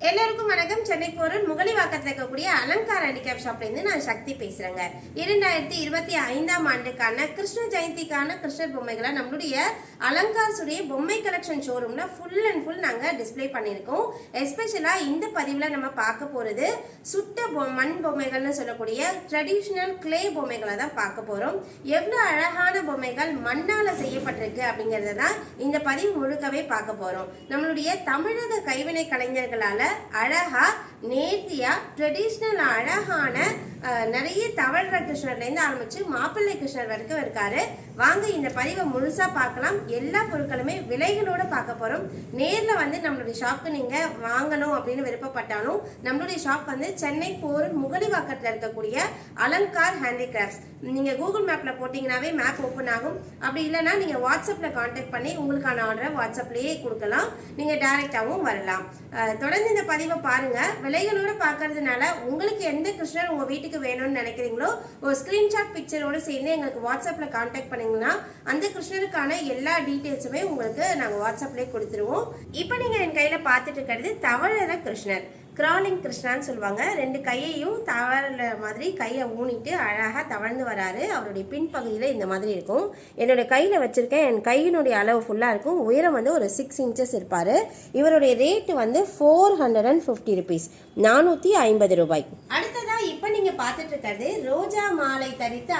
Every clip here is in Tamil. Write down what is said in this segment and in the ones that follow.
எல்லாருக்கும் வணக்கம். சென்னை போரூர் முகலிவாக்கத்தில் இருக்கக்கூடிய அலங்கார் ஹேண்டிகிராஃப்ட் ஷாப்ல இருந்து நான் சக்தி பேசுறேங்க. 2025ஆம் ஆண்டுக்கான கிருஷ்ண ஜெயந்திக்கான கிருஷ்ணர் பொம்மைகளை நம்மளுடைய அலங்கார் சுடைய பொம்மை கலெக்ஷன் ஷோரூம்ல ஃபுல் அண்ட் ஃபுல் நாங்க டிஸ்பிளே பண்ணியிருக்கோம். எஸ்பெஷலா இந்த பதிவுல நம்ம பார்க்க போறது சுட்ட மண் பொம்மைகள்னு சொல்லக்கூடிய ட்ரெடிஷ்னல் கிளே பொம்மைகளை தான் பார்க்க போறோம். எவ்வளவு அழகான பொம்மைகள் மண்ணால செய்யப்பட்டிருக்கு அப்படிங்கறத தான் இந்த பதிவு முழுக்கவே பார்க்க போறோம். நம்மளுடைய தமிழக கைவினை கலைஞர்களால அழகா நேர்த்தியா ட்ரெடிஷ்னல் அழகான நிறைய தவழ்ற கிருஷ்ணர்ல இருந்து ஆரம்பிச்சு மாப்பிள்ளை கிருஷ்ணர் வரைக்கும் இருக்காரு. வாங்க இந்த பதிவை முழுசா பார்க்கலாம். எல்லா பொருட்களுமே விலைகளோட பார்க்க போறோம். நேர்ல வந்து நம்மளுடைய ஷாப்க்கு நீங்க வாங்கணும் அப்படின்னு விருப்பப்பட்டாலும் நம்மளுடைய ஷாப் வந்து சென்னை போரூர் முகலிவாக்கத்துல இருக்கக்கூடிய அலங்கார் ஹேண்டிகிராஃப்ட்ஸ். நீங்க கூகுள் மேப்ல போட்டீங்கன்னாவே மேப் ஓப்பன் ஆகும். அப்படி இல்லைன்னா நீங்க வாட்ஸ்அப்ல கான்டாக்ட் பண்ணி உங்களுக்கான ஆர்டரை வாட்ஸ்அப்லயே கொடுக்கலாம். நீங்க டைரக்டாவும் வரலாம். தொடர்ந்து இந்த பதிவை பாருங்க. விலைகளோட பார்க்கறதுனால உங்களுக்கு எந்த கிருஷ்ணர் உங்க வீட்டுக்கு வேணும்னு நினைக்கிறீங்களோ ஒரு ஸ்கிரீன்ஷாட் பிக்சரோட சேர்ந்து எங்களுக்கு வாட்ஸ்அப்ல கான்டாக்ட் பண்ணீங்கன்னா அந்த கிருஷ்ணருக்கான எல்லா டீடைல்ஸுமே உங்களுக்கு நாங்க வாட்ஸ்அப்லயே கொடுத்துருவோம். இப்போ நீங்க என் கையில பார்த்துட்டு இருக்கிறது தவழற கிருஷ்ணர், கிராலிங் கிருஷ்ணான்னு சொல்லுவாங்க. ரெண்டு கையையும் தவழ மாதிரி கையை ஊனிட்டு அழகா தவழ்ந்து வராரு. அவருடைய பின்பகுதியில் இந்த மாதிரி இருக்கும். என்னுடைய கையில் வச்சிருக்கேன். என் கையினுடைய அளவு ஃபுல்லாக இருக்கும். உயரம் வந்து ஒரு 6 இன்ச்சஸ் இருப்பார். இவருடைய ரேட்டு வந்து 450 ருபீஸ், 450 ரூபாய். அடுத்ததா இப்போ நீங்க பார்த்துட்டு இருக்கிறது ரோஜா மாலை தரித்து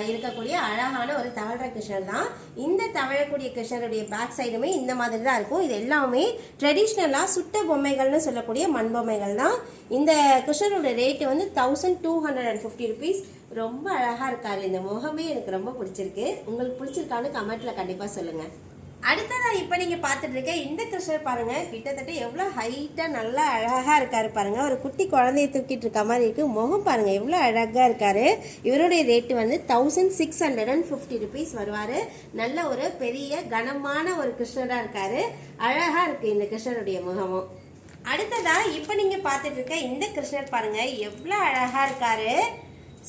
இருக்கக்கூடிய அழகான ஒரு தவழற கிருஷ்ணர் தான். இந்த தவழக்கூடிய கிருஷ்ணருடைய பேக் சைடுமே இந்த மாதிரி தான் இருக்கும். இது எல்லாமே ட்ரெடிஷ்னலா சுட்ட பொம்மைகள்னு சொல்லக்கூடிய மண் பொம்மைகள் தான். இந்த கிருஷ்ணரோட ரேட்டு வந்து 1250 ருபீஸ். ரொம்ப அழகா இருக்காரு. இந்த முகமே எனக்கு ரொம்ப பிடிச்சிருக்கு. உங்களுக்கு பிடிச்சிருக்கான்னு கமெண்ட்ல கண்டிப்பா சொல்லுங்க. அடுத்ததா இப்ப நீங்க பாத்துட்டு இருக்க இந்த கிருஷ்ணர் பாருங்க, கிட்டத்தட்ட எவ்வளவு ஹைட்டா நல்லா அழகா இருக்காரு பாருங்க. ஒரு குட்டி குழந்தைய தூக்கிட்டு இருக்க மாதிரி இருக்கு. முகம் பாருங்க எவ்வளவு அழகா இருக்காரு. இவருடைய ரேட்டு வந்து 1650 ருபீஸ் வருவாரு. நல்ல ஒரு பெரிய கனமான ஒரு கிருஷ்ணரா இருக்காரு. அழகா இருக்கு இந்த கிருஷ்ணருடைய முகமும். அடுத்ததா இப்ப நீங்க பாத்துட்டு இருக்க இந்த கிருஷ்ணர் பாருங்க எவ்வளவு அழகா இருக்காரு.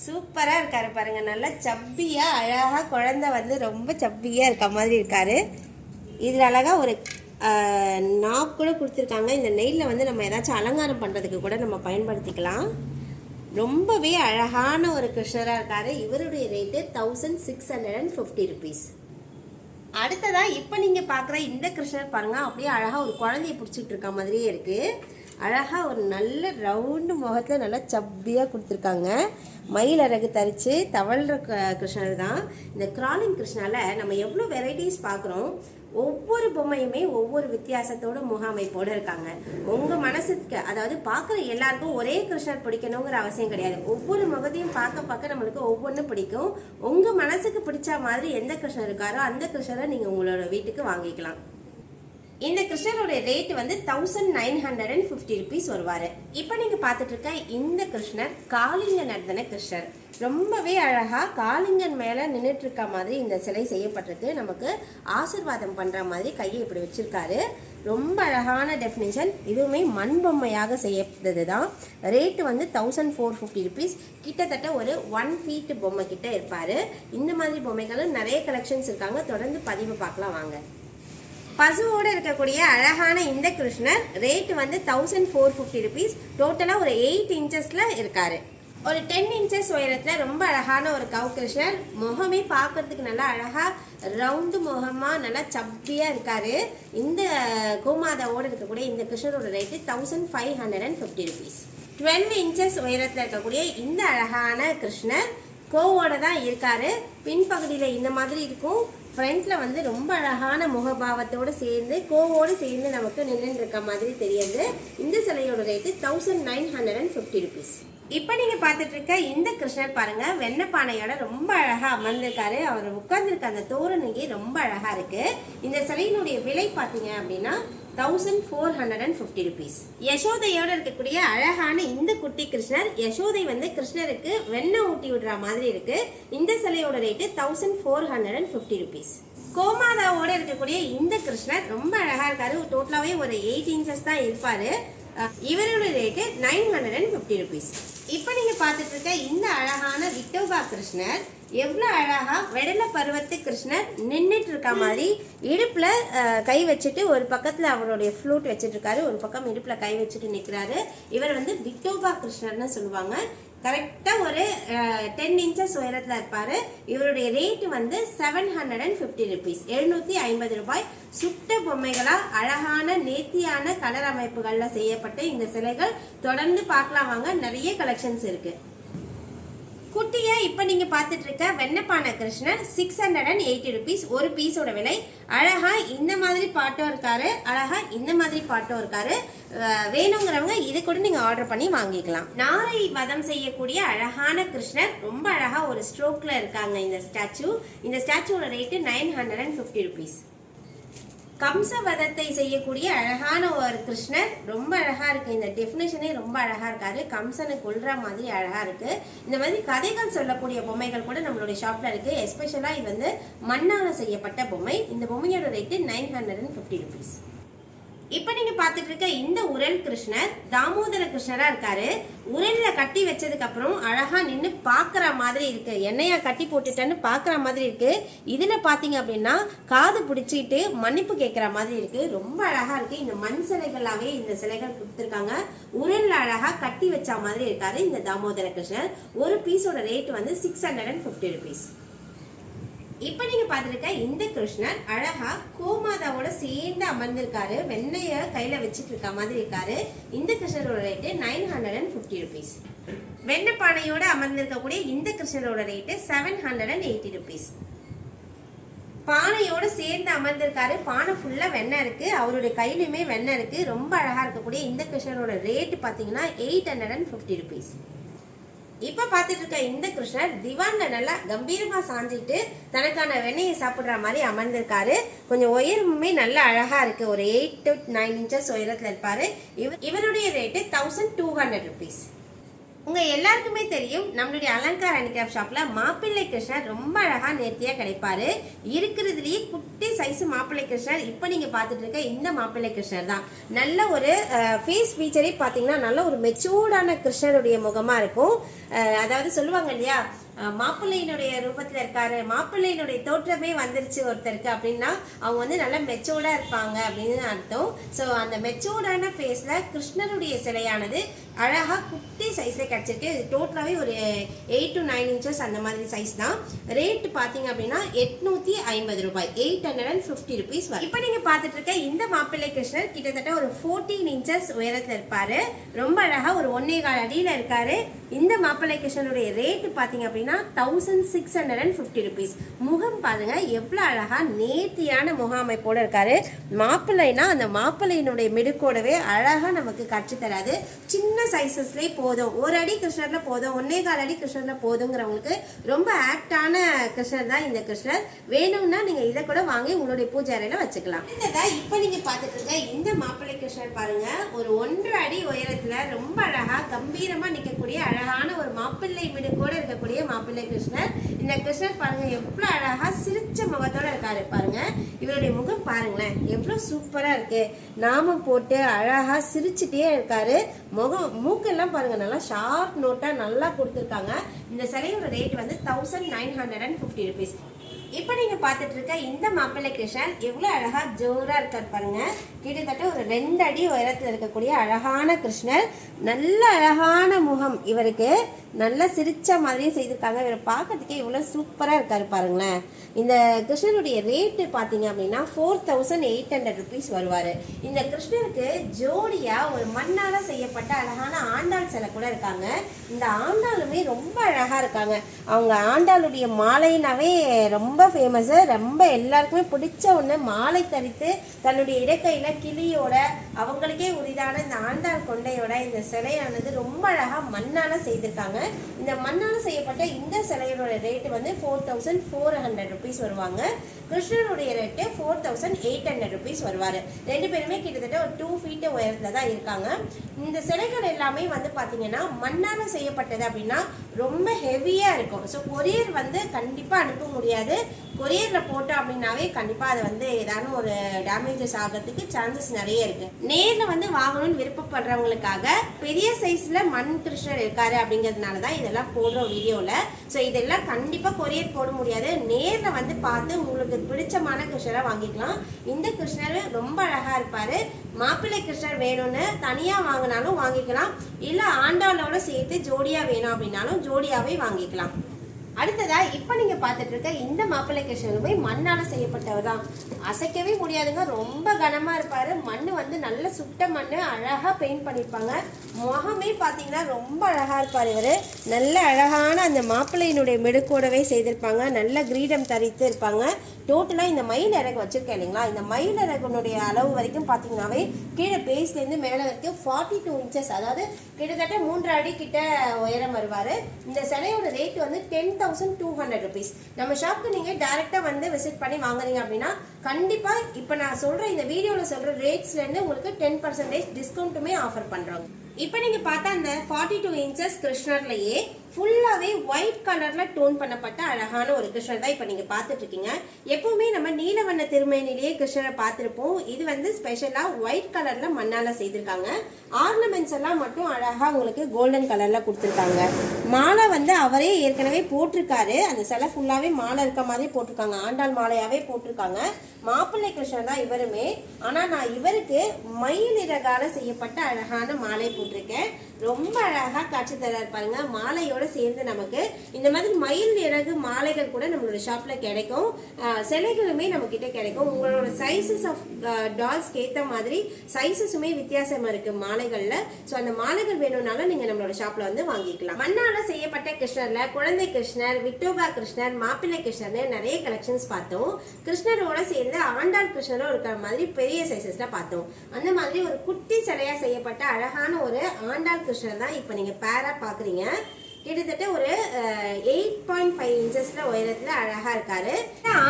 சூப்பரா இருக்காரு பாருங்க. நல்லா சப்பியா அழகா குழந்தை வந்து ரொம்ப சப்பியா இருக்க மாதிரி இருக்காரு. இதுல அழகா ஒரு நாப் கூட கொடுத்துருக்காங்க. இந்த நெயில வந்து நம்ம ஏதாச்சும் அலங்காரம் பண்றதுக்கு கூட நம்ம பயன்படுத்திக்கலாம். ரொம்பவே அழகான ஒரு கிருஷ்ணரா இருக்காரு. இவருடைய ரேட்டு 1650 ருபீஸ். அடுத்ததா இப்ப நீங்க பாக்குற இந்த கிருஷ்ணர் பாருங்க, அப்படியே அழகா ஒரு குழந்தைய பிடிச்சிட்டு இருக்க மாதிரியே இருக்கு. அழகா ஒரு நல்ல ரவுண்டு முகத்துல நல்லா சப்பியா கொடுத்துருக்காங்க. மயில் அழகு தரிச்சு தவழ்ற கிருஷ்ணர் தான். இந்த கிராலிங் கிருஷ்ணால நம்ம எவ்வளோ வெரைட்டிஸ் பார்க்குறோம். ஒவ்வொரு பொம்மையுமே ஒவ்வொரு வித்தியாசத்தோட முக அமைப்போடு இருக்காங்க. உங்க மனசுக்கு, அதாவது பார்க்குற எல்லாருக்கும் ஒரே கிருஷ்ணர் பிடிக்கணுங்கிற அவசியம் கிடையாது. ஒவ்வொரு முகத்தையும் பார்க்க பார்க்க நம்மளுக்கு ஒவ்வொன்றும் பிடிக்கும். உங்க மனசுக்கு பிடிச்ச மாதிரி எந்த கிருஷ்ணர் இருக்காரோ அந்த கிருஷ்ணரை நீங்க உங்களோட வீட்டுக்கு வாங்கிக்கலாம். இந்த கிருஷ்ணருடைய ரேட் வந்து 1950 ருபீஸ் வருவாரு. இப்ப நீங்க பாத்துட்டு இருக்க இந்த கிருஷ்ணர் காளிங்க நர்தன கிருஷ்ணர். ரொம்பவே அழகா காளிங்கன் மேல நின்றுட்டு இருக்க மாதிரி இந்த சிலை செய்யப்பட்டிருக்கு. நமக்கு ஆசீர்வாதம் பண்ற மாதிரி கையை இப்படி வச்சிருக்காரு. ரொம்ப அழகான டெஃபினிஷன். இதுவுமே மண் பொம்மையாக செய்யப்பட்டது தான். ரேட்டு வந்து 1450 ருபீஸ். கிட்டத்தட்ட ஒரு 1 ஃபீட் பொம்மை கிட்ட இருப்பாரு. இந்த மாதிரி பொம்மைகளும் நிறைய கலெக்ஷன்ஸ் இருக்காங்க. தொடர்ந்து பதிவு பார்க்கலாம் வாங்க. பசுவோடு இருக்கக்கூடிய அழகான இந்த கிருஷ்ணர் ரேட்டு வந்து 1450 ருபீஸ். டோட்டலா ஒரு 8 இன்ச்சஸ்ல இருக்காரு. ஒரு 10 இன்ச்சஸ் உயரத்துல ரொம்ப அழகான ஒரு கவு கிருஷ்ணர். முகமே பார்க்கறதுக்கு நல்லா அழகா ரவுண்டு முகமா நல்லா சப்பியா இருக்காரு. இந்த கோமாதாவோடு இருக்கக்கூடிய இந்த கிருஷ்ணரோட ரேட்டு 1550 ருபீஸ். 12 இன்ச்சஸ் உயரத்துல இருக்கக்கூடிய இந்த அழகான கிருஷ்ணர் கோவோட தான் இருக்காரு. பின்பகுதியில இந்த மாதிரி இருக்கும். ஃப்ரண்ட்ல வந்து ரொம்ப அழகான முகபாவத்தோடு சேர்ந்து கோவோடு சேர்ந்து நமக்கு நின்று இருக்க மாதிரி தெரியுது. இந்த சிலையோட ரேட்டு 1950 ருபீஸ். இப்ப நீங்க பாத்துட்டு இருக்க இந்த கிருஷ்ணர் பாருங்க, வெண்ணப்பானையோட ரொம்ப அழகா அமர்ந்திருக்காரு. அவர் உட்கார்ந்துருக்க அந்த தோரணையே ரொம்ப அழகா இருக்கு. இந்த சிலையினுடைய விலை பாத்தீங்க அப்படின்னா 1450 ருபீஸ். யசோதையோட இருக்கக்கூடிய அழகான இந்த குட்டி கிருஷ்ணர், யசோதை வந்து கிருஷ்ணருக்கு வெண்ணெய் ஊட்டி விடுற மாதிரி இருக்கு. இந்த சிலையோட ரேட்டு 1450 ருபீஸ். கோமாதாவோட இருக்கக்கூடிய இந்த கிருஷ்ணர் ரொம்ப அழகா இருக்காரு. டோட்டலாவே ஒரு 8 இன்ச்சஸ் தான் இருப்பாரு. இவரோட ரேட்டு 950 ருபீஸ். இப்போ நீங்க பார்த்துட்டு இருக்க இந்த அழகான விட்டோபா கிருஷ்ணர் எவ்வளோ அழகா வெடல பருவத்து கிருஷ்ணர் நின்றுட்டு இருக்க மாதிரி இடுப்புல கை வச்சுட்டு ஒரு பக்கத்துல அவருடைய ஃப்ளூட் வச்சுட்டு இருக்காரு, ஒரு பக்கம் இடுப்புல கை வச்சுட்டு நிற்கிறாரு. இவர் வந்து விட்டோபா கிருஷ்ணர்னு சொல்லுவாங்க. கரெக்டாக ஒரு 10 இன்ச்சஸ் உயரத்தில் இருப்பார். இவருடைய ரேட்டு வந்து 750 ருபீஸ், 750 ரூபாய். சுட்ட பொம்மைகளாக அழகான நேர்த்தியான கலர் அமைப்புகளில் செய்யப்பட்ட இந்த சிலைகள் தொடர்ந்து பார்க்கலாம் வாங்க. நிறைய கலெக்ஷன்ஸ் இருக்கு. குட்டியா இப்போ நீங்க பார்த்துட்டு இருக்க வெண்ணப்பான கிருஷ்ணர் 680 ருபீஸ் ஒரு பீஸோட விலை. அழகா இந்த மாதிரி பாட்டும் இருக்காரு, அழகா இந்த மாதிரி பாட்டும் இருக்காரு. வேணுங்கிறவங்க இது கூட நீங்க ஆர்டர் பண்ணி வாங்கிக்கலாம். நாரை வதம் செய்யக்கூடிய அழகான கிருஷ்ணர் ரொம்ப அழகா ஒரு ஸ்ட்ரோக்ல இருக்காங்க இந்த ஸ்டாச்சு. இந்த ஸ்டாச்சுவோட ரேட்டு 950 ருபீஸ். கம்சவதத்தை செய்யக்கூடிய அழகான ஒரு கிருஷ்ணர் ரொம்ப அழகா இருக்கு. இந்த டெஃபினேஷனே ரொம்ப அழகா இருக்காரு. கம்சனை கொல்ற மாதிரி அழகா இருக்கு. இந்த மாதிரி கதைகள் சொல்லக்கூடிய பொம்மைகள் கூட நம்மளுடைய ஷாப்ல இருக்கு. எஸ்பெஷலா இது வந்து மண்ணால செய்யப்பட்ட பொம்மை. இந்த பொம்மையோட ரேட்டு 950 ருபீஸ். இப்ப நீங்க பாத்துட்டு இருக்க இந்த உரல் கிருஷ்ணர் தாமோதர கிருஷ்ணரா இருக்காரு. உரல்ல கட்டி வச்சதுக்கு அப்புறம் அழகா நின்று பாக்குற மாதிரி இருக்கு. எண்ணெயா கட்டி போட்டுட்டேன்னு பாக்குற மாதிரி இருக்கு. இதுல பாத்தீங்க அப்படின்னா காது பிடிச்சிட்டு மன்னிப்பு கேட்கிற மாதிரி இருக்கு. ரொம்ப அழகா இருக்கு. இந்த மண் சிலைகளாவே இந்த சிலைகள் கொடுத்துருக்காங்க. உரல்ல அழகா கட்டி வச்ச மாதிரி இருக்காரு இந்த தாமோதர கிருஷ்ணர். ஒரு பீஸோட ரேட் வந்து 650 ருபீஸ். இப்ப நீங்க பாத்துருக்க இந்த கிருஷ்ணர் அழகா கோமாதாவோட சேர்ந்து அமர்ந்திருக்காரு. வெண்ணைய கையில வச்சுட்டு இருக்க மாதிரி இருக்காரு. இந்த கிருஷ்ணரோட ரேட்டு 950 ருபீஸ். வெண்ணெய் பானையோட அமர்ந்திருக்கக்கூடிய இந்த கிருஷ்ணரோட ரேட்டு 780 ருபீஸ். பானையோட சேர்ந்து அமர்ந்திருக்காரு. பானை ஃபுல்லா வெண்ணெய் இருக்கு. அவருடைய கையிலுமே வெண்ணெய் இருக்கு. ரொம்ப அழகா இருக்கக்கூடிய இந்த கிருஷ்ணரோட ரேட்டு பாத்தீங்கன்னா 850 ருபீஸ். இப்ப பாத்துட்டு இருக்க இந்த கிருஷ்ணர் திவான்ல நல்லா கம்பீரமா சாஞ்சிட்டு தனக்கான வெண்ணெயை சாப்பிடுற மாதிரி அமர்ந்திருக்காரு. கொஞ்சம் உயரமுமே நல்ல அழகா இருக்கு. ஒரு 8 to 9 இன்ச்சஸ் உயரத்துல இருப்பாரு. இவருடைய ரேட்டு 1200 ருபீஸ். உங்க எல்லாருக்குமே தெரியும் நம்மளுடைய அலங்கார் ஹேண்டிகிராஃப்ட் ஷாப்ல மாப்பிள்ளை கிருஷ்ணர் ரொம்ப அழகா நேர்த்தியா கிடைப்பாரு. இருக்கிறதுலயே குட்டி சைஸ் மாப்பிள்ளை கிருஷ்ணர் இப்ப நீங்க பாத்துட்டு இருக்க இந்த மாப்பிள்ளை கிருஷ்ணர் தான். நல்ல ஒரு ஃபேஸ் ஃபீச்சரே பாத்தீங்கன்னா நல்ல ஒரு மெச்சூர்டான கிருஷ்ணருடைய முகமா இருக்கும். அதாவது சொல்லுவாங்க இல்லையா, மாப்பிள்ளையினுடைய ரூபத்துல இருக்காரு, மாப்பிள்ளையினுடைய தோற்றமே வந்துருச்சு ஒருத்தருக்கு அப்படின்னா அவங்க வந்து நல்லா மெச்சூர்டா இருப்பாங்க அப்படின்னு அர்த்தம். ஸோ அந்த மெச்சூர்டான ஃபேஸ்ல கிருஷ்ணருடைய சிலையானது அழகா குட்டி சைஸ்ல கிடைச்சிருக்கு. டோட்டலாவே ஒரு 8 to 9 இன்ச்சஸ் அந்த மாதிரி சைஸ் தான். ரேட் பாத்தீங்க அப்படின்னா 850 ரூபாய், 850 ருபீஸ் வரும். இப்போ நீங்க பாத்துட்டு இருக்க இந்த மாப்பிள்ளை கிருஷ்ணர் கிட்டத்தட்ட ஒரு 14 இன்ச்சஸ் உயரத்துல இருப்பாரு. ரொம்ப அழகா ஒரு 1.25 அடியில இருக்காரு. இந்த மாப்பிள்ளை கிருஷ்ணனுடைய ரேட் பாத்தீங்க அப்படின்னா 1650 ருபீஸ். முகம் பாருங்க எவ்வளவு அழகா நேர்த்தியான முக அமைப்போட இருக்காரு. மாப்பிள்ளைனா அந்த மாப்பிள்ளையினுடைய மிடுக்கோடவே அழகா நமக்கு காட்சி தராது. சின்ன சைசஸ்லேயே போதும், ஒரு அடி கிருஷ்ணர்ல போதும், 1.25 அடி கிருஷ்ணர்ல போதுங்கிறவங்களுக்கு ரொம்ப ஆக்டான கிருஷ்ணர் தான் இந்த கிருஷ்ணர். வேணும்னா நீங்க இதை கூட வாங்கி உங்களுடைய பூஜை அறையில வச்சுக்கலாம். இப்ப நீங்க பாத்துட்டு இருக்க இந்த மாப்பிள்ளை கிருஷ்ணர் பாருங்க, ஒரு 1.5 அடி உயரத்துல ரொம்ப அழகா கம்பீரமா நிக்கக்கூடிய அழகான ஒரு மாப்பிள்ளை மிடுக்கோட இருக்கக்கூடிய மாப்பிள்ளை கிருஷ்ணர். இந்த கிருஷ்ணர் பாருங்க எவ்வளவு அழகா சிரிச்ச முகத்தோட இருக்காரு. பாருங்க இவருடைய முகம் பாருங்களேன் எவ்வளவு சூப்பரா இருக்கு. நாமம் போட்டு அழகா சிரிச்சுட்டே இருக்காரு. முகம் மூக்கெல்லாம் பாருங்க நல்லா ஷார்ப் நோட்டா நல்லா கொடுத்துருக்காங்க. இந்த சிலையோட ரேட் வந்து 1950 ருபீஸ். இப்ப நீங்க பாத்துட்டு இருக்க இந்த மாப்பிள்ளை கிருஷ்ணர் எவ்வளவு அழகா ஜோரா இருக்காரு பாருங்க. கிட்டத்தட்ட ஒரு 2 அடி உயரத்துல இருக்கக்கூடிய அழகான கிருஷ்ணர். நல்ல அழகான முகம் இவருக்கு, நல்லா சிரிச்ச மாதிரியும் செய்திருக்காங்க. இவரை பார்க்கறதுக்கே இவ்வளவு சூப்பரா இருக்காரு பாருங்களேன். இந்த கிருஷ்ணருடைய ரேட்டு பாத்தீங்க அப்படின்னா 4800 ருபீஸ் வருவாரு. இந்த கிருஷ்ணருக்கு ஜோடியா ஒரு மண்ணால செய்யப்பட்ட அழகான ஆண்டாள் சிலை கூட இருக்காங்க. இந்த ஆண்டாளுமே ரொம்ப அழகா இருக்காங்க. அவங்க ஆண்டாளுடைய மாலைனாவே ரொம்ப ஃபேமஸ். ரொம்ப எல்லாருக்குமே பிடிச்ச ஒண்ணு. மாலை தரித்து தன்னுடைய இடக்கையில கிளியோட அவங்களுக்கே உரிதான இந்த ஆண்டாள் கொண்டையோட இந்த சிலையானது ரொம்ப அழகா மண்ணால செய்திருக்காங்க. இந்த மண்ணால செய்யப்பட்ட இந்த சிலையோட ரேட்டு வந்து 4400 ருபீஸ் வருவாங்க. கிருஷ்ணனுடைய ரேட்டு 4800 ருபீஸ் வருவாரு. ரெண்டு பேருமே கிட்டத்தட்ட ஒரு 2 ஃபீட் உயரத்துல தான் இருக்காங்க. இந்த சிலைகள் எல்லாமே வந்து பாத்தீங்கன்னா மண்ணால செய்யப்பட்டது அப்படின்னா ரொம்ப ஹெவியா இருக்கும். ஸோ கொரியர் வந்து கண்டிப்பா அனுப்ப முடியாது. கொரியரில் போட்டோம் அப்படின்னாவே கண்டிப்பாக அது வந்து ஏதாவது ஒரு டேமேஜஸ் ஆகிறதுக்கு சான்சஸ் நிறைய இருக்கு. நேரில் வந்து வாங்கணும்னு விருப்பப்படுறவங்களுக்காக பெரிய சைஸில் மண் கிருஷ்ணர் இருக்காரு அப்படிங்கிறதுனால தான் இதெல்லாம் போடுறோம் வீடியோவில். ஸோ இதெல்லாம் கண்டிப்பாக கொரியர் போட முடியாது. நேரில் வந்து பார்த்து உங்களுக்கு பிடிச்சமான கிருஷ்ணரை வாங்கிக்கலாம். இந்த கிருஷ்ணர் ரொம்ப அழகாக இருப்பார். மாப்பிள்ளை கிருஷ்ணர் வேணும்னு தனியாக வாங்கினாலும் வாங்கிக்கலாம், இல்லை ஆண்டாளோட சேர்த்து ஜோடியாக வேணும் அப்படின்னாலும் ஜோடியாகவே வாங்கிக்கலாம். அடுத்ததா இப்போ நீங்கள் பார்த்துட்டு இருக்க இந்த மாப்பிள்ளை கிருஷ்ணருமே மண்ணால் செய்யப்பட்டவர் தான். அசைக்கவே முடியாதுங்க, ரொம்ப கனமாக இருப்பார். மண் வந்து நல்ல சுட்ட மண், அழகாக பெயிண்ட் பண்ணியிருப்பாங்க. முகமே பார்த்தீங்கன்னா ரொம்ப அழகாக இருப்பார். இவர் நல்ல அழகான அந்த மாப்பிள்ளையினுடைய மெடுக்கோடவே செய்திருப்பாங்க. நல்ல கிரீடம் தரித்து இருப்பாங்க. டோட்டலாக இந்த மயில் இறகு வச்சுருக்கேன் இல்லைங்களா, இந்த மயில் இறகுனுடைய அளவு வரைக்கும் பார்த்தீங்கன்னாவே கீழே பேஸ்லேருந்து மேலே வரைக்கும் 42 இன்ச்சஸ், அதாவது கிட்டத்தட்ட 3 அடி கிட்ட உயரம் வருவார். இந்த சிலையோட ரேட் வந்து 10,200 rupees. நம்ம ஷாப்புக்கு நீங்கள் டேரெக்டாக வந்து விசிட் பண்ணி வாங்குறீங்க அப்படின்னா கண்டிப்பாக இப்போ நான் சொல்கிற இந்த வீடியோவில் சொல்கிற ரேட்ஸ்லேருந்து உங்களுக்கு 10% டிஸ்கவுண்ட்டுமே ஆஃபர் பண்ணுறோங்க. இப்போ நீங்கள் பார்த்தா அந்த 42 இன்ச்சஸ் கிருஷ்ணர்லையே ஃபுல்லாகவே ஒயிட் கலரில் டோன் பண்ணப்பட்ட அழகான ஒரு கிருஷ்ணர் தான் இப்போ நீங்கள் பார்த்துட்டு இருக்கீங்க. எப்பவுமே நம்ம நீலவண்ண திருமேனிலேயே கிருஷ்ணரை பார்த்துருப்போம். இது வந்து ஸ்பெஷலாக ஒயிட் கலரில் மண்ணால் செய்திருக்காங்க. ஆர்னமெண்ட்ஸ் எல்லாம் மட்டும் அழகாக உங்களுக்கு கோல்டன் கலரில் கொடுத்துருக்காங்க. மாலை வந்து அவரே ஏற்கனவே போட்டிருக்காரு. அந்த சிலை ஃபுல்லாகவே மாலை இருக்க மாதிரி போட்டிருக்காங்க. ஆண்டாள் மாலையாகவே போட்டிருக்காங்க. மாப்பிள்ளை கிருஷ்ணர் தான் இவருமே. ஆனால் நான் இவருக்கு மயில் இறகால செய்யப்பட்ட அழகான மாலை போட்டிருக்கேன். ரொம்ப அழகாக காட்சி தராரு பாருங்க. மாலையோட சேர்ந்து நமக்கு இந்த மாதிரி மயில் இறகு மாலைகள் கூட நம்மளோட ஷாப்ல கிடைக்கும். சிலைகளுமே நம்ம கிட்ட கிடைக்கும். உங்களோட சைஸஸ் ஆஃப் டால்ஸ்க்கு ஏற்ற மாதிரி சைஸஸுமே வித்தியாசமா இருக்கு மாலைகள்ல. ஸோ அந்த மாலைகள் வேணும்னாலும் நீங்க நம்மளோட ஷாப்ல வந்து வாங்கிக்கலாம். மண்ணால செய்யப்பட்ட கிருஷ்ணர்ல குழந்தை கிருஷ்ணர், விட்டோபா கிருஷ்ணர், மாப்பிள்ளை கிருஷ்ணர்னு நிறைய கலெக்ஷன்ஸ் பார்த்தோம். கிருஷ்ணரோட சேர்ந்து ஆண்டாள் கிருஷ்ணரும் இருக்கிற மாதிரி பெரிய சைஸஸ்ல பார்த்தோம். அந்த மாதிரி ஒரு குட்டி சிலையா செய்யப்பட்ட அழகான ஒரு ஆண்டாள் கிருஷ்ணர் தான் இப்போ நீங்க பேரா பாக்குறீங்க. கிட்டத்தட்ட ஒரு 8.5 இன்ச்சஸ்ல உயரத்துல அழகா இருக்காரு.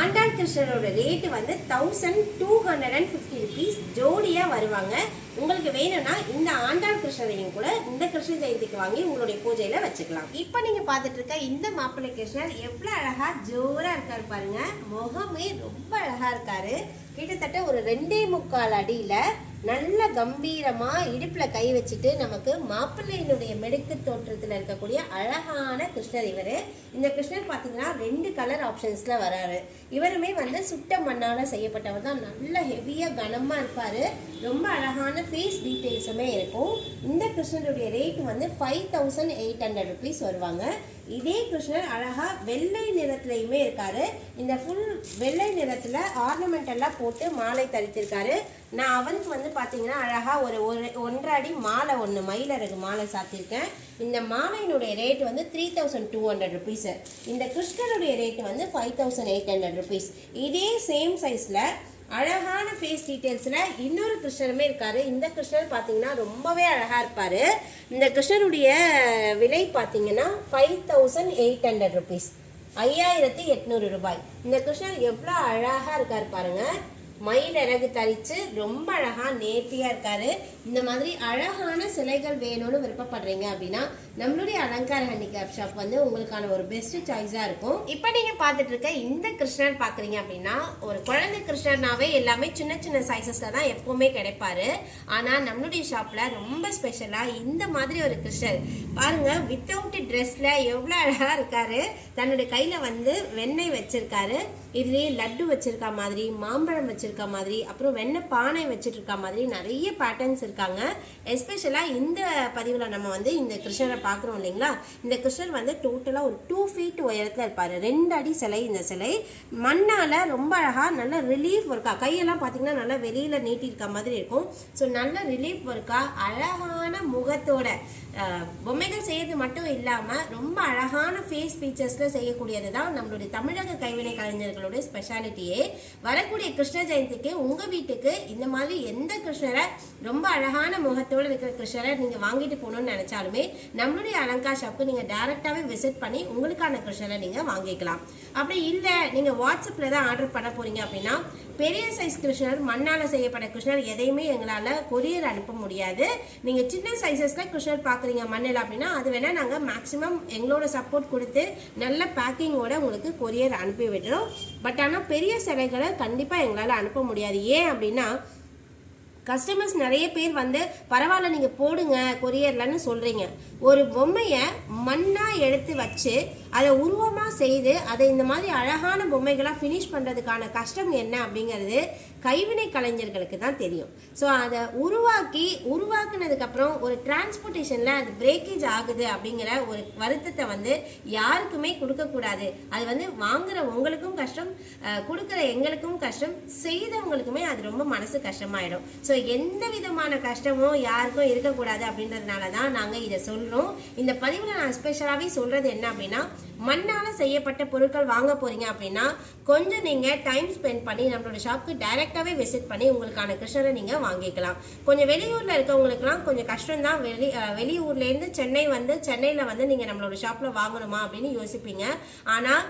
ஆண்டாள் கிருஷ்ணரோட ரேட் வந்து 1,250 rupees ஜோடியா வருவாங்க. உங்களுக்கு வேணும்னா இந்த ஆண்டாள் கிருஷ்ணரையும் கூட இந்த கிருஷ்ண ஜெயந்திக்கு வாங்கி உங்களுடைய பூஜையில வச்சுக்கலாம். இப்போ நீங்க பார்த்துட்டு இருக்க இந்த மாப்பிள்ளை கிருஷ்ணர் எவ்வளவு அழகா ஜோரா இருக்காரு பாருங்க. முகமே ரொம்ப அழகா இருக்காரு. கிட்டத்தட்ட ஒரு 2.25 அடியில நல்ல கம்பீரமா இடுப்புல கை வச்சுட்டு நமக்கு மாப்பிள்ளையினுடைய மெடுக்கு தோற்றத்துல இருக்கக்கூடிய அழகான கிருஷ்ணர் இவரு. இந்த கிருஷ்ணர் பாத்தீங்கன்னா 2 கலர் ஆப்ஷன்ஸ்ல வராரு. இவருமே வந்து சுட்ட மண்ணால செய்யப்பட்டவர் தான். நல்ல ஹெவியா கனமா இருப்பாரு. ரொம்ப அழகான ஃபேஸ் டீடைல்ஸுமே இருக்கும். இந்த கிருஷ்ணருடைய ரேட் வந்து 5,800 rupees வருவாங்க. இதே கிருஷ்ணர் அழகா வெள்ளை நிறத்துலயுமே இருக்காரு. இந்த ஃபுல் வெள்ளை நிறத்துல ஆர்னமெண்ட் எல்லாம் போட்டு மாலை தரித்திருக்காரு. நான் அவருக்கு வந்து பாத்தீங்கன்னா அழகா ஒரு 1.5 அடி மாலை ஒன்று மயிலரகு மாலை சாத்திருக்கேன். இந்த மாலையினுடைய ரேட் வந்து 3,200 rupees. இந்த கிருஷ்ணருடைய ரேட் வந்து 5,800 rupees. இதே சேம் சைஸ்ல அழகான ஃபேஸ் டீடைல்ஸ்ல இன்னொரு கிருஷ்ணருமே இருக்காரு. இந்த கிருஷ்ணர் பாத்தீங்கன்னா ரொம்பவே அழகா இருப்பாரு. இந்த கிருஷ்ணருடைய விலை பாத்தீங்கன்னா 5,800 rupees, 5,800 ரூபாய். இந்த கிருஷ்ணர் எவ்வளவு அழகா இருக்காரு பாருங்க. மயில் இறகு தரிச்சு ரொம்ப அழகா நேர்த்தியா இருக்காரு. இந்த மாதிரி அழகான சிலைகள் வேணும்னு விருப்பப்படுறீங்க அப்படின்னா நம்மளுடைய அலங்கார ஹேண்டிகிராஃப்ட் ஷாப் வந்து உங்களுக்கான ஒரு பெஸ்ட் சாய்ஸா இருக்கும். இப்போ நீங்க பார்த்துட்டு இருக்க இந்த கிருஷ்ணர் பாக்குறீங்க அப்படின்னா ஒரு குழந்தை கிருஷ்ணர்னாவே எல்லாமே சின்ன சின்ன சைசஸ்ல தான் எப்பவுமே கிடைப்பாரு. ஆனா நம்மளுடைய ஷாப்ல ரொம்ப ஸ்பெஷலா இந்த மாதிரி ஒரு கிருஷ்ணர் பாருங்க. வித்தவுட் ட்ரெஸ்ல எவ்வளவு அழகா இருக்காரு. தன்னுடைய கையில வந்து வெண்ணெய் வச்சிருக்காரு. இதுலயே லட்டு வச்சிருக்க மாதிரி, மாம்பழம் வச்சிருக்க மாதிரி, அப்புறம் வெண்ணெய் பானை வச்சிட்டு இருக்க மாதிரி நிறைய பேட்டர்ன்ஸ் இருக்காங்க. எஸ்பெஷலா இந்த பதிவுல நம்ம வந்து இந்த கிருஷ்ணரை பாக்குறோம் இல்லைங்களா. இந்த கிருஷ்ணர் வந்து டோட்டலா ஒரு 2 feet உயரத்துல இருப்பாரு. 2 அடி சிலை. இந்த சிலை மண்ணால ரொம்ப அழகா நல்ல ரிலீஃப் ஒர்க்கா, கையெல்லாம் பாத்தீங்கன்னா நல்லா வெளியில நீட்டி இருக்க மாதிரி இருக்கும். ஸோ நல்ல ரிலீஃப் ஒர்க்கா அழகான முகத்தோட பொம்மைகள் செய்யறது மட்டும் இல்லாம ரொம்ப அழகான ஃபேஸ் ஃபீச்சர்ஸ்ல செய்யக்கூடியது தான் நம்மளுடைய தமிழக கைவினை கலைஞர்களுடைய ஸ்பெஷாலிட்டியே. வரக்கூடிய கிருஷ்ண ஜெயந்திக்கு உங்க வீட்டுக்கு இந்த மாதிரி எந்த கிருஷ்ணரை ரொம்ப அழகான முகத்தோடு இருக்கிற கிருஷ்ணரை நீங்க வாங்கிட்டு போகணும்னு நினைச்சாலுமே நம்ம நம்மளுடைய அலங்கார் ஷாப்க்கு நீங்கள் டேரெக்டாகவே விசிட் பண்ணி உங்களுக்கான கிருஷ்ணரை நீங்கள் வாங்கிக்கலாம். அப்படி இல்லை நீங்கள் வாட்ஸ்அப்பில் தான் ஆர்டர் பண்ண போகிறீங்க அப்படின்னா பெரிய சைஸ் கிருஷ்ணர், மண்ணால் செய்யப்பட்ட கிருஷ்ணர் எதையுமே எங்களால் கொரியர் அனுப்ப முடியாது. நீங்கள் சின்ன சைஸஸில் கிருஷ்ணர் பார்க்குறீங்க மண்ணில் அப்படின்னா அது வேணால் நாங்கள் மேக்ஸிமம் எங்களோட சப்போர்ட் கொடுத்து நல்ல பேக்கிங்கோட உங்களுக்கு கொரியர் அனுப்பி விடுறோம். பட் ஆனால் பெரிய சிலைகளை கண்டிப்பாக எங்களால் அனுப்ப முடியாது. ஏன் அப்படின்னா கஸ்டமர்ஸ் நிறைய பேர் வந்து பரவாயில்ல நீங்கள் போடுங்க கொரியர்லன்னு சொல்கிறீங்க. ஒரு பொம்மையை மண்ணாக எடுத்து வச்சு அதை உருவமாக செய்து அதை இந்த மாதிரி அழகான பொம்மைகளாக ஃபினிஷ் பண்ணுறதுக்கான கஷ்டம் என்ன அப்படிங்கிறது கைவினை கலைஞர்களுக்கு தான் தெரியும். ஸோ அதை உருவாக்குனதுக்கப்புறம் ஒரு டிரான்ஸ்போர்ட்டேஷனில் அது பிரேக்கேஜ் ஆகுது அப்படிங்கிற ஒரு வருத்தத்தை வந்து யாருக்குமே கொடுக்கக்கூடாது. அது வந்து வாங்குற உங்களுக்கும் கஷ்டம், கொடுக்குற எங்களுக்கும் கஷ்டம், செய்தவங்களுக்குமே அது ரொம்ப மனசு கஷ்டமாயிடும். ஸோ எந்த விதமான கஷ்டமும் யாருக்கும் இருக்கக்கூடாது அப்படின்றதுனால தான் நாங்கள் இதை சொல்கிறோம். இந்த பதிவில் நான் ஸ்பெஷலாகவே சொல்கிறது என்ன அப்படின்னா மண்ணால் செய்யப்பட்ட பொருட்கள் வாங்க போகிறீங்க அப்படின்னா கொஞ்சம் நீங்கள் டைம் ஸ்பெண்ட் பண்ணி நம்மளோட ஷாப்புக்கு டைரெக்டாகவே விசிட் பண்ணி உங்களுக்கான கிருஷ்ணரை நீங்கள் வாங்கிக்கலாம். கொஞ்சம் வெளியூரில் இருக்கவங்களுக்குலாம் கொஞ்சம் கஷ்டம் தான். வெளியூர்லேருந்து சென்னையில் வந்து நீங்கள் நம்மளோட ஷாப்பில் வாங்கணுமா அப்படின்னு யோசிப்பீங்க. ஆனால்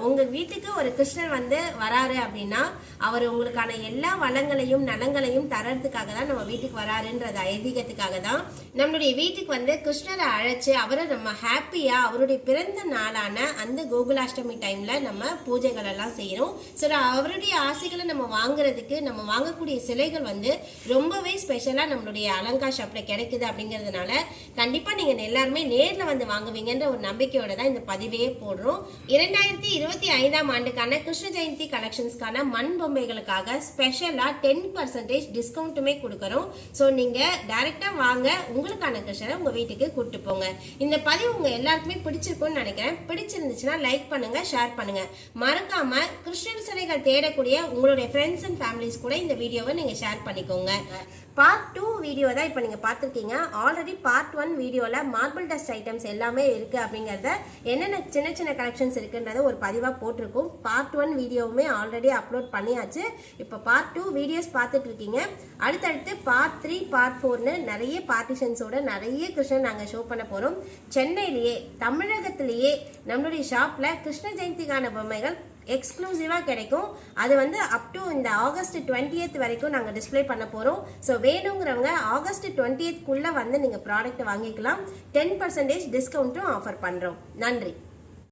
உங்கள் வீட்டுக்கு ஒரு கிருஷ்ணர் வந்து வராரு அப்படின்னா அவர் உங்களுக்கான எல்லா வளங்களையும் நலங்களையும் தரத்துக்காக தான் நம்ம வீட்டுக்கு வராருன்றது ஐதீகத்துக்காக தான் நம்மளுடைய வீட்டுக்கு வந்து கிருஷ்ணரை அழைச்சி அவரை நம்ம ஹாப்பியாக அவருடைய பிறந்த நாளான அந்த கோகுலாஷ்டமி டைமில் நம்ம பூஜைகள் எல்லாம் செய்கிறோம். ஸோ அவருடைய ஆசைகளை நம்ம வாங்குறதுக்கு நம்ம வாங்கக்கூடிய சிலைகள் வந்து ரொம்பவே ஸ்பெஷலாக நம்மளுடைய அலங்கார் ஷாப்பில் கிடைக்குது. அப்படிங்கிறதுனால கண்டிப்பாக நீங்கள் எல்லாருமே நேரில் வந்து வாங்குவீங்கன்ற ஒரு நம்பிக்கையோட தான் இந்த பதிவே போடுறோம். 2025ஆம் ஆண்டுக்கான கிருஷ்ண ஜெயந்தி கலெக்ஷன்ஸ்க்கான மண் பொம்மைகளுக்காக ஸ்பெஷலாக 10% டிஸ்கவுண்ட்டுமே கொடுக்குறோம். ஸோ நீங்கள் டைரெக்டாக வாங்க, உங்களுக்கான கிருஷ்ணரை உங்கள் வீட்டுக்கு கூப்பிட்டு போங்க. இந்த பதிவு உங்கள் எல்லாருக்குமே பிடிச்சிருக்கும்னு நினைக்கிறேன். பிடிச்சிருந்துச்சுன்னா லைக் பண்ணுங்க, ஷேர் பண்ணுங்க. மறக்காம கிருஷ்ணர் சிலைகள் தேடக்கூடிய உங்களுடைய ஃப்ரெண்ட்ஸ் அண்ட் ஃபேமிலிஸ் கூட இந்த வீடியோவை நீங்க ஷேர் பண்ணிக்கோங்க. பார்ட் 2 வீடியோ தான் இப்போ நீங்கள் பார்த்துருக்கீங்க. ஆல்ரெடி பார்ட் 1 வீடியோவில் மார்பிள் டஸ்ட் ஐட்டம்ஸ் எல்லாமே இருக்குது அப்படிங்கிறத என்னென்ன சின்ன சின்ன கலெக்ஷன்ஸ் இருக்குன்றத ஒரு பதிவாக போட்டிருக்கும். பார்ட் 1 வீடியோவுமே ஆல்ரெடி அப்லோட் பண்ணியாச்சு. இப்போ பார்ட் 2 வீடியோஸ் பார்த்துட்டு இருக்கீங்க. அடுத்தடுத்து பார்ட் 3 பார்ட் 4ன்னு நிறைய பார்ட்டிஷன்ஸோட நிறைய கிருஷ்ணன் நாங்கள் ஷோ பண்ண போகிறோம். சென்னையிலேயே தமிழகத்திலேயே நம்மளுடைய ஷாப்பில் கிருஷ்ண ஜெயந்திக்கான பொம்மைகள் எக்ஸ்க்ளூசிவாக கிடைக்கும். அது வந்து அப் டு இந்த ஆகஸ்ட் 20th வரைக்கும் நாங்கள் டிஸ்பிளே பண்ண போகிறோம். ஸோ வேணுங்கிறவங்க ஆகஸ்ட் 20th வந்து நீங்கள் ப்ராடக்ட் வாங்கிக்கலாம். 10% டிஸ்கவுண்ட்டும் ஆஃபர் பண்ணுறோம். நன்றி.